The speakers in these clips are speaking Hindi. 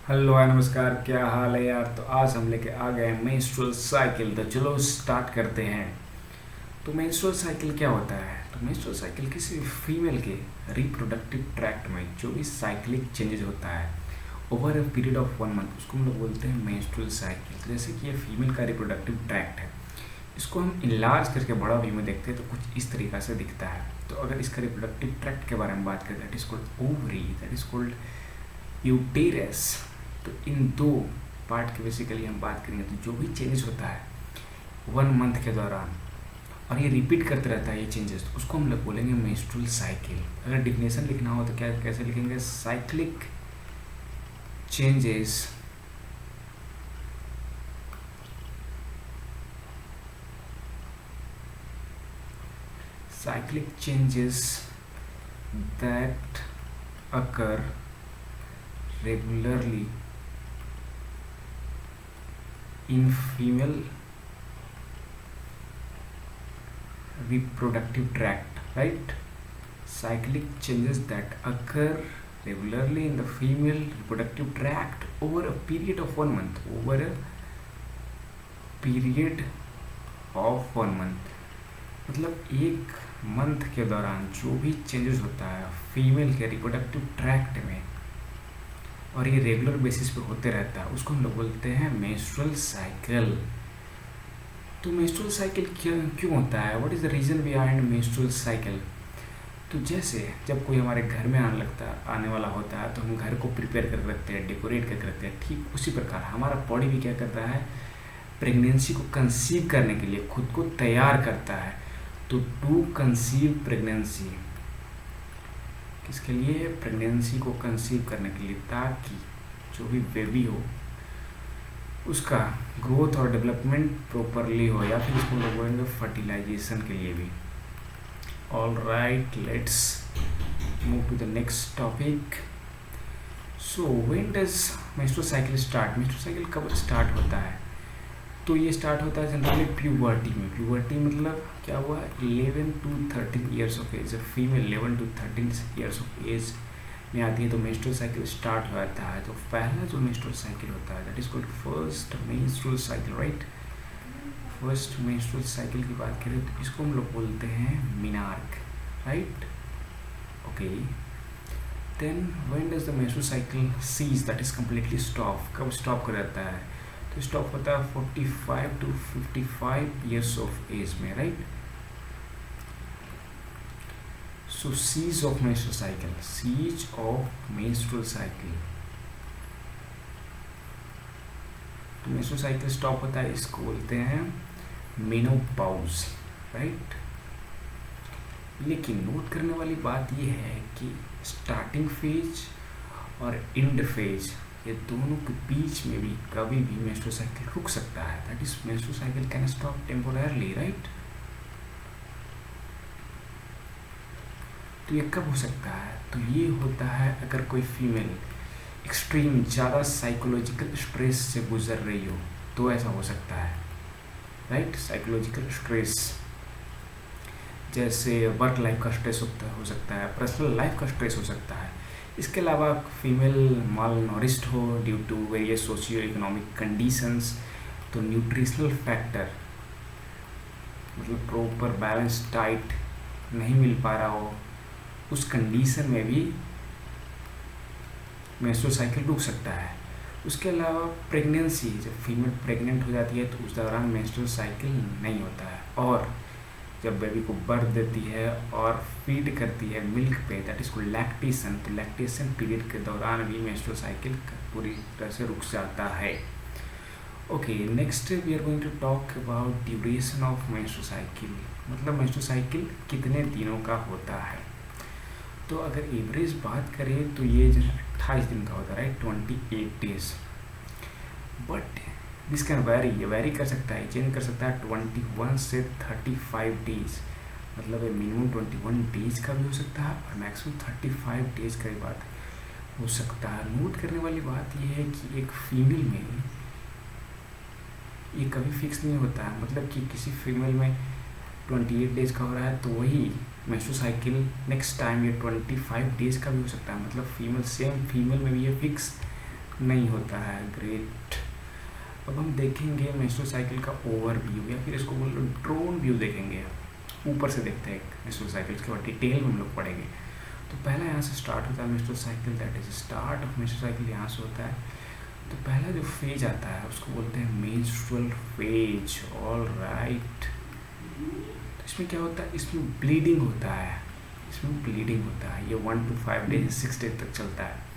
हेलो हाय नमस्कार, क्या हाल है यार। तो आज हम लेके आ गए मेंस्ट्रुअल साइकिल। तो चलो स्टार्ट करते हैं। तो मेंस्ट्रुअल साइकिल क्या होता है? तो मेंस्ट्रुअल साइकिल किसी फीमेल के रिप्रोडक्टिव ट्रैक्ट में जो भी साइक्लिक चेंजेस होता है over a period of 1 month, उसको हम लोग बोलते हैं मेंस्ट्रुअल साइकिल। तो जैसे कि ये फीमेल का रिप्रोडक्टिव ट्रैक्ट है, इसको हम इनलार्ज करके बड़ा व्यू में देखते हैं तो कुछ इस तरीक़ा से दिखता है। तो अगर इसका रिप्रोडक्टिव ट्रैक्ट के बारे में बात करें, that is called ovary, that is called uterus. तो इन दो पार्ट की बेसिकली हम बात करेंगे। तो जो भी चेंजेस होता है 1 मंथ के दौरान और ये रिपीट करते रहता है ये चेंजेस, तो उसको हम लोग बोलेंगे मेंस्ट्रुअल साइकिल। अगर डिफिनेशन लिखना हो तो क्या कैसे लिखेंगे? Cyclic changes that occur regularly in female reproductive tract, right? Cyclic changes that occur regularly in the female reproductive tract over a period of 1 month, over a period of 1 month। मतलब 1 मंथ के दौरान जो भी चेंजेस होता है फीमेल के रिप्रोडक्टिव ट्रैक्ट में और ये रेगुलर बेसिस पे होते रहता है, उसको हम लोग बोलते हैं मेंस्ट्रुअल साइकिल। तो मेंस्ट्रुअल साइकिल क्यों होता है? What is the reason behind menstrual cycle? तो जैसे जब कोई हमारे घर में आने वाला होता है तो हम घर को प्रिपेयर करके रखते हैं, डेकोरेट करके रखते हैं। ठीक उसी प्रकार हमारा बॉडी भी क्या करता है? प्रेगनेंसी को कंसीव करने के लिए खुद को तैयार करता है। तो टू कंसीव प्रेगनेंसी, किसके लिए? प्रेगनेंसी को कंसीव करने के लिए, ताकि जो भी बेबी हो उसका ग्रोथ और डेवलपमेंट प्रॉपरली हो, या फिर इसको लोग बोलेंगे फर्टिलाइजेशन के लिए भी। All right, let's move to the next topic. So when does menstrual cycle start? Menstrual cycle कब स्टार्ट होता है? तो ये स्टार्ट होता है जनरली प्यूबर्टी में। प्यूबर्टी मतलब क्या हुआ? 11 to 13 years of age. Female 11 to 13 years of age में आती है तो मेंस्ट्रुअल साइकिल स्टार्ट हो जाता है। तो पहला जो मेंस्ट्रुअल साइकिल होता है that is called first menstrual cycle, right? First menstrual cycle की बात करें तो इसको हम लोग बोलते हैं menarche, right? Okay, then when does the menstrual cycle cease? That is completely stop. कब स्टॉप कर जाता है? तो स्टॉप होता है 45 to 55 ईयर्स ऑफ एज में, right? So cease of menstrual cycle, cease of menstrual cycle. तो मेंस्ट्रुअल साइकिल स्टॉप होता है, इसको बोलते हैं मेनोपॉज, राइट? लेकिन नोट करने वाली बात यह है कि स्टार्टिंग फेज और एंड फेज, ये दोनों के बीच में भी कभी भी मेंस्ट्रुअल साइकिल रुक सकता है। That is menstrual cycle can stop temporarily, right? तो ये कब हो सकता है? तो ये होता है अगर कोई फीमेल एक्सट्रीम ज़्यादा साइकोलॉजिकल स्ट्रेस से गुजर रही हो तो ऐसा हो सकता है, राइट? साइकोलॉजिकल स्ट्रेस जैसे वर्क लाइफ का स्ट्रेस हो सकता है, पर्सनल लाइफ का स्ट्रेस हो सकता है। इसके अलावा फीमेल माल नॉरिश्ड हो due to various socio economic conditions, तो न्यूट्रिशनल फैक्टर मतलब प्रॉपर बैलेंस डाइट नहीं मिल पा रहा हो, उस कंडीशन में भी मेंस्ट्रुअल साइकिल रुक सकता है। उसके अलावा प्रेगनेंसी, जब फीमेल प्रेग्नेंट हो जाती है तो उस दौरान मेंस्ट्रुअल साइकिल नहीं होता है। और जब बेबी को बर्थ देती है और फीड करती है मिल्क पे, दैट इज कॉल्ड लैक्टेशन, तो लैक्टेशन पीरियड के दौरान भी मेंस्ट्रुअल साइकिल पूरी तरह से रुक जाता है। Okay, next we are going to talk about duration of menstrual cycle. मतलब मेंस्ट्रुअल साइकिल कितने दिनों का होता है? तो अगर एवरेज बात करें तो ये जो 28 दिन का होता है, right? 28 days. But this can very, ये वेरी कर सकता है, चेंज कर सकता है 21 से 35 डेज। मतलब मिनिमम 21 डेज का भी हो सकता है और मैक्सिमम 35 डेज का भी बात हो सकता है। नोट करने वाली बात यह है कि एक फीमेल में ये कभी फिक्स नहीं होता है। मतलब कि किसी फीमेल में 28 डेज का हो रहा है तो वही मेंस्ट्रुअल साइकिल नेक्स्ट टाइम ये 25 डेज का भी हो सकता है। मतलब सेम फीमेल में भी ये फिक्स नहीं होता है। ग्रेट। अब हम देखेंगे मेंस्ट्रुअल साइकिल का ओवरव्यू, या फिर इसको बोल लो ड्रोन व्यू देखेंगे, ऊपर से देखते हैं मेंस्ट्रुअल साइकिल, उसके बाद डिटेल में हम लोग पढ़ेंगे। तो पहला यहाँ से स्टार्ट होता है menstrual cycle, that is start of menstrual cycle यहाँ से होता है। तो पहला जो फेज आता है उसको बोलते हैं मेंस्ट्रुअल फेज। All right. तो इसमें क्या होता है, इसमें ब्लीडिंग होता है, इसमें ब्लीडिंग होता है। ये 1 to 5 डेज 6 डेज तक चलता है।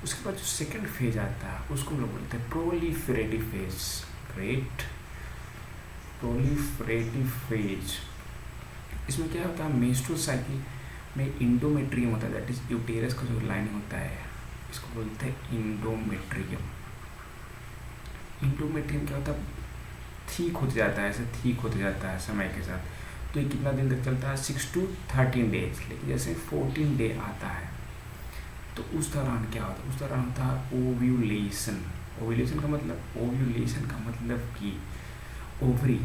उसके बाद जो सेकंड फेज आता है उसको हम लोग बोलते हैं proliferative phase. Great. Proliferative phase. इसमें क्या होता है, मेंस्ट्रुअल साइकिल में इंडोमेट्रियम होता है, दैट इज यूटेरस का जो लाइनिंग होता है इसको बोलते हैं इंडोमेट्रियम। इंडोमेट्रियम क्या होता है, ठीक होते जाता है, ऐसे ठीक होते जाता है समय के साथ। तो ये कितना दिन तक चलता है, 6 to 13 डेज। लेकिन जैसे 14 डे आता है तो उस दौरान क्या होता है, उस दौरान होता है ओव्यूलेशन। ओव्यूलेशन का मतलब कि ओवरी,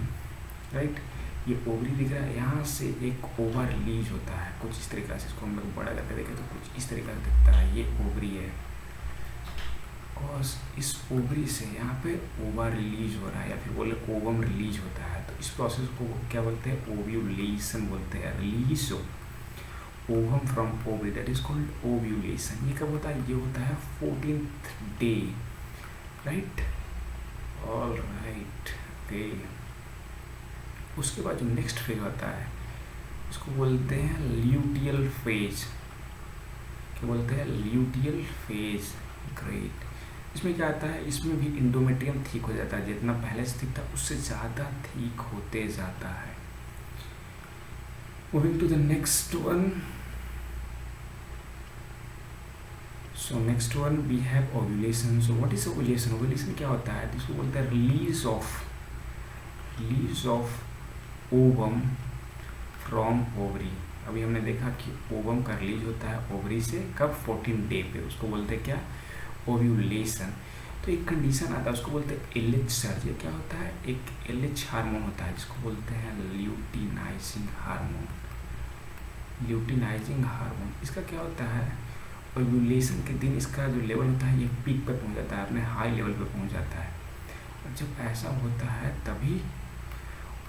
राइट। ये ओवरी दिख रहा है, यहाँ से एक ओवा रिलीज होता है कुछ इस तरीक़ा से। इसको हम लोग बड़ा करके देखें तो कुछ इस तरीक़ा से दिखता है। ये ओवरी है और इस ओवरी से यहाँ पे ओवा रिलीज हो रहा है, या फिर बोले ओवम रिलीज होता है। तो इस प्रोसेस को क्या बोलते हैं, ओव्यूलेशन बोलते हैं। Release ovum from ovary, that is called ovulation. ये कब होता है, ये होता है 14th day, right. All right. Okay. उसके बाद जो नेक्स्ट फेज होता है उसको बोलते हैं ल्यूटियल फेज। क्या बोलते हैं, ल्यूटियल फेज। ग्रेट। इसमें क्या आता है, इसमें भी इंडोमेट्रियम ठीक हो जाता है, जितना पहले से ठीक था उससे ज़्यादा ठीक होते जाता है। Moving to the next one. So next one we have ovulation. So what is ovulation? Ovulation क्या होता है, इसको बोलते हैं release of ovum from ovary. अभी हमने देखा कि ओवम का रिलीज होता है ओवरी से, कब, 14 डे पे। उसको बोलते हैं क्या, ओव्यूलेशन। तो एक कंडीशन आता है उसको बोलते हैं एलएच सर्ज। ये क्या होता है, एक एलएच हार्मोन होता है जिसको बोलते हैं ल्यूटिनाइजिंग हार्मोन। ल्यूटिनाइजिंग हार्मोन, इसका क्या होता है, ओव्यूलेशन के दिन इसका जो लेवल होता है ये पीक पर पहुंच जाता है, अपने हाई लेवल पर पहुंच जाता है। और जब ऐसा होता है तभी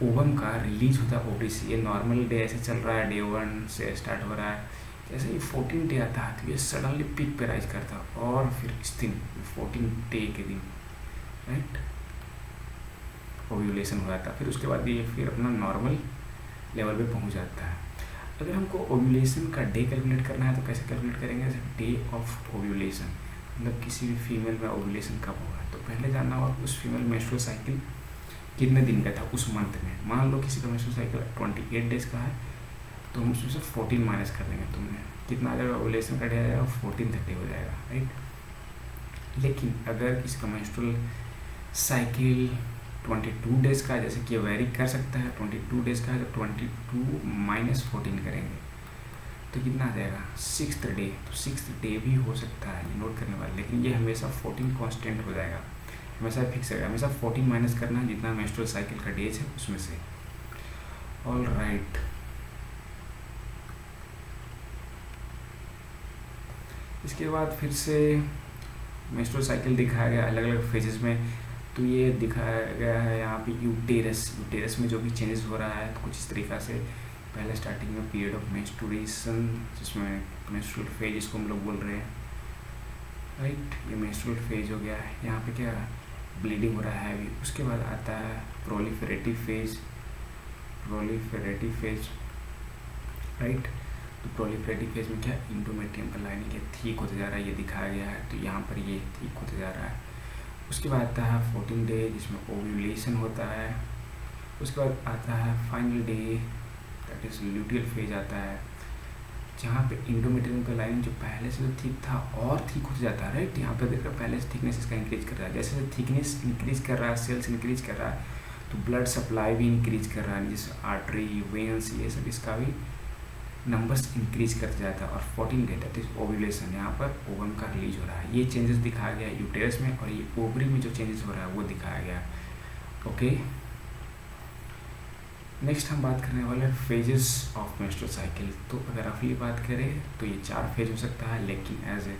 ओवम का रिलीज होता है ओवरी से। ये नॉर्मल डे ऐसे चल रहा है, डे 1 से स्टार्ट हो रहा है, जैसे ही 14 डे आता है तो ये सडनली पीक पे राइज करता है। और फिर इस दिन 14 डे के दिन, राइट, ओव्यूलेशन हो जाता है। फिर उसके बाद ये फिर अपना नॉर्मल लेवल पे पहुंच जाता है। अगर हमको ओव्यूलेशन का डे कैलकुलेट करना है तो कैसे कैलकुलेट करेंगे, जैसे डे ऑफ ओव्यूलेशन, मतलब किसी भी फीमेल में ओव्यूलेशन कब होगा। तो पहले जानना होगा उस फीमेल मेंस्ट्रुअल साइकिल कितने दिन का था उस मंथ में। मान लो किसी का मेंस्ट्रुअल साइकिल 28 डेज का है तो हम उसमें से 14 माइनस कर देंगे, तुमने कितना आ जाएगा, ओव्यूलेशन का डे आ जाएगा 1430 हो जाएगा, राइट। लेकिन अगर किसी का मेंस्ट्रुअल साइकिल 22 डेज का है, जैसे कि वेरी कर सकता है, 22 डेज का है तो 22 माइनस 14 करेंगे तो कितना आ जाएगा, 6th डे। तो 6th डे भी हो सकता है, ये नोट करने वाला। लेकिन ये हमेशा 14 कांस्टेंट हो जाएगा, हमेशा फिक्स रहेगा। हमेशा 14 माइनस करना है जितना मेंस्ट्रुअल साइकिल का डेज है उसमें से। All right. इसके बाद फिर से मेंस्ट्रुअल साइकिल दिखाया गया अलग अलग फेजेस में। तो ये दिखाया गया है यहाँ पे यूटेरस में जो भी चेंजेस हो रहा है तो कुछ इस तरीक़ा से। पहले स्टार्टिंग में पीरियड ऑफ मेंस्ट्रुएशन, जिसमें मेंस्ट्रुअल फेज इसको हम लोग बोल रहे हैं, राइट। ये मेंस्ट्रुअल फेज हो गया है, यहाँ पे क्या ब्लीडिंग हो रहा है अभी। उसके बाद आता है प्रोलिफरेटिव फेज, राइट। तो प्रोलिफरेटिव फेज में क्या, इंडोमेट्रियम का लाइनिंग ठीक होते जा रहा है, ये दिखाया गया है। तो यहाँ पर ये ठीक होते जा रहा है। उसके बाद आता है 14 डे जिसमें ओव्यूलेशन होता है। उसके बाद आता है final day, that is luteal phase आता है, जहाँ पे इंडोमेट्रियम का लाइनिंग जो पहले से जो ठीक था और ठीक हो जाता है, राइट। यहाँ पे देख रहे पहले से थिकनेस इसका इंक्रीज कर रहा है, जैसे थिकनेस इंक्रीज कर रहा है, सेल्स इंक्रीज कर रहा है तो ब्लड सप्लाई भी इंक्रीज कर रहा है, जैसे आर्टरी, वेन्स, ये सब इसका भी नंबर्स इंक्रीज करते जाता है। और 14 डे दैट इज ओव्यूलेशन, यहाँ पर ओवम का रिलीज हो रहा है। ये चेंजेस दिखाया गया है यूटेरस में, और ये ओवरी में जो चेंजेस हो रहा है वो दिखाया गया है। ओके, नेक्स्ट हम बात करने वाले हैं फेजेस ऑफ मेंस्ट्रुअल साइकिल। तो अगर रफली बात करें तो ये 4 फेज हो सकता है, लेकिन एज ए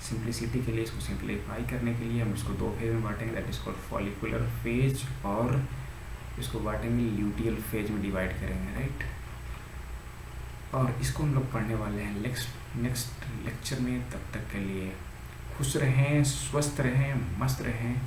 सिंप्लिसिटी के लिए, इसको सिंप्लीफाई करने के लिए हम इसको दो फेज में बांटेंगे, that is called follicular phase, और इसको बांटेंगे ल्यूटियल फेज में डिवाइड करेंगे, राइट। और इसको हम लोग पढ़ने वाले हैं नेक्स्ट लेक्चर में। तब तक के लिए खुश रहें, स्वस्थ रहें, मस्त रहें।